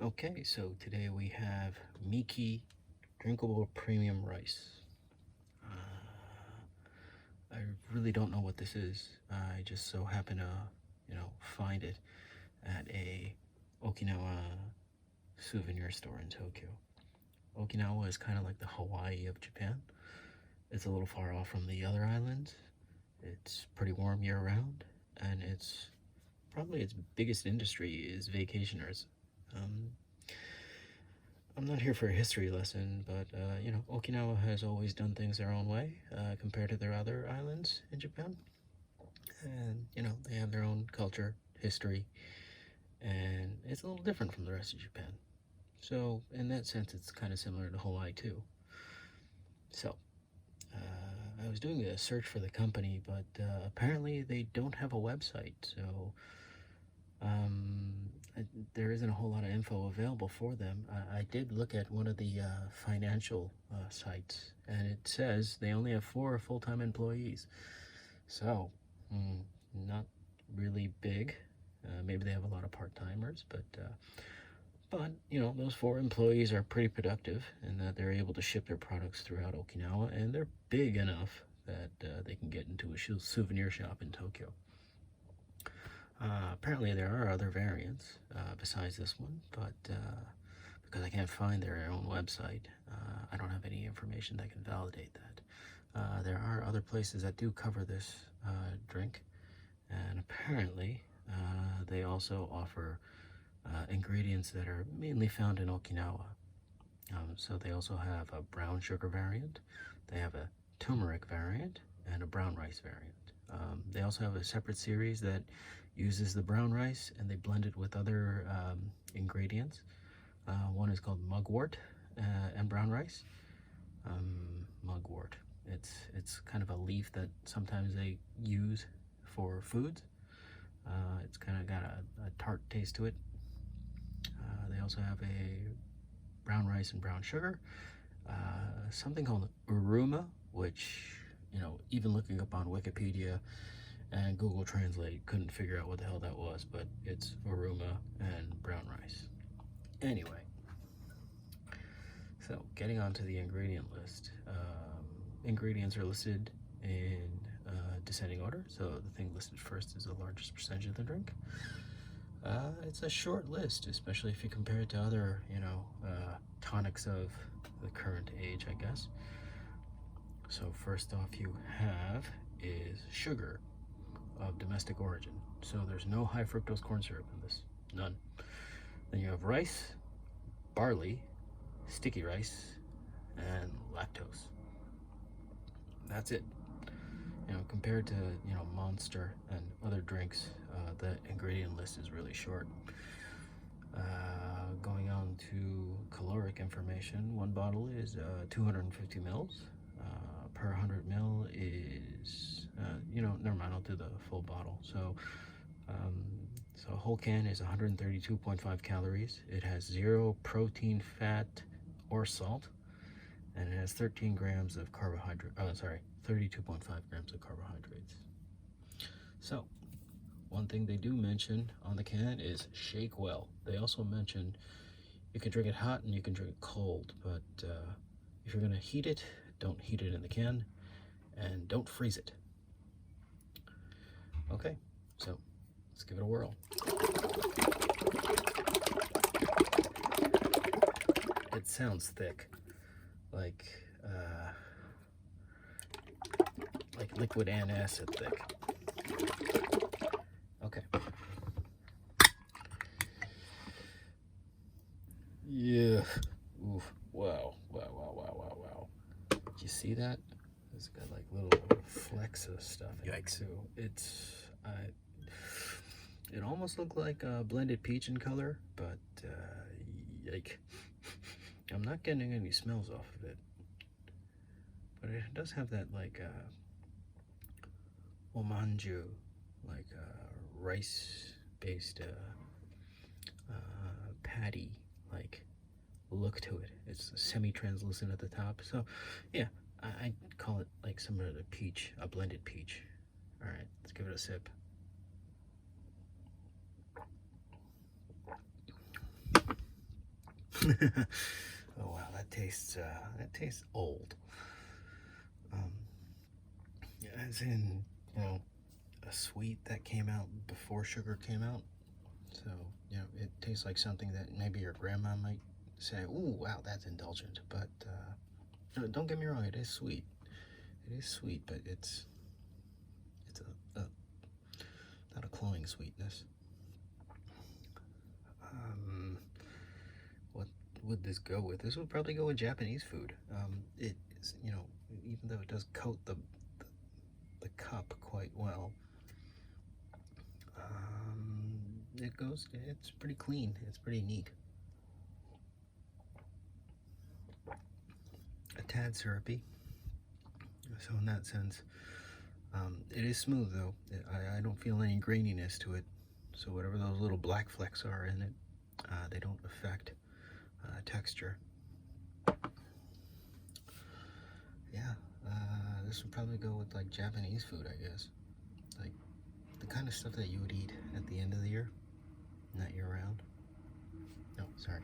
Okay, so today we have Miki drinkable premium rice. I really don't know what this is. I just so happen to, find it at a Okinawa souvenir store in Tokyo. Okinawa is kind of like the Hawaii of Japan. It's a little far off from the other islands. It's pretty warm year round, and it's probably its biggest industry is vacationers. Um, I'm not here for a history lesson, but Okinawa has always done things their own way compared to their other islands in Japan. And, they have their own culture, history, and it's a little different from the rest of Japan. So, in that sense, it's kind of similar to Hawaii, too. So, I was doing a search for the company, but apparently they don't have a website. So, there isn't a whole lot of info available for them. I did look at one of the financial sites, and it says they only have 4 full-time employees. So, not really big. Maybe they have a lot of part-timers, but those 4 employees are pretty productive in that they're able to ship their products throughout Okinawa, and they're big enough that they can get into a souvenir shop in Tokyo. Apparently there are other variants besides this one, but because I can't find their own website, I don't have any information that can validate that. There are other places that do cover this drink, and apparently they also offer ingredients that are mainly found in Okinawa. So they also have a brown sugar variant, they have a turmeric variant, and a brown rice variant. They also have a separate series that uses the brown rice and they blend it with other ingredients. One is called mugwort and brown rice. Mugwort, it's kind of a leaf that sometimes they use for foods. It's kind of got a tart taste to it. They also have a brown rice and brown sugar, something called uruma, which, even looking up on Wikipedia and Google Translate couldn't figure out what the hell that was, but it's uruma and brown rice. Anyway, so getting on to the ingredient list. Ingredients are listed in descending order, so the thing listed first is the largest percentage of the drink. It's a short list, especially if you compare it to other, tonics of the current age, I guess. So first off you have is sugar of domestic origin. So there's no high fructose corn syrup in this, none. Then you have rice, barley, sticky rice, and lactose. That's it. Compared to, Monster and other drinks, the ingredient list is really short. Going on to caloric information, one bottle is 250 mils. Per 100 mil is, never mind, I'll do the full bottle. So a whole can is 132.5 calories. It has 0 protein, fat, or salt, and it has 13 grams of carbohydrate. 32.5 grams of carbohydrates. So, one thing they do mention on the can is shake well. They also mention you can drink it hot and you can drink it cold, but if you're gonna heat it, don't heat it in the can, and don't freeze it. Okay, so let's give it a whirl. It sounds thick, like liquid antacid thick. Okay. Yeah. Oof. Wow. Did you see that? It's got like little flecks of stuff. Yikes. Too. It almost looked like blended peach in color, but yike. I'm not getting any smells off of it. But it does have that like omanju, like rice-based patty like look to it. It's semi-translucent at the top, so yeah, I call it like similar to peach, a blended peach. All right, let's give it a sip. Oh wow, that tastes old. Um, as in, you know, a sweet that came out before sugar came out. So, you know, it tastes like something that maybe your grandma might say, "Ooh, wow, that's indulgent." But don't get me wrong, it is sweet. It is sweet, but it's a not a cloying sweetness. Um, what would this go with? This would probably go with Japanese food. It is, you know, even though it does coat the cup quite well, it's pretty clean. It's pretty neat. A tad syrupy. So in that sense, it is smooth though. I don't feel any graininess to it. So whatever those little black flecks are in it, they don't affect texture. Yeah, this would probably go with like Japanese food, I guess. Like the kind of stuff that you would eat at the end of the year, not year round. No, sorry.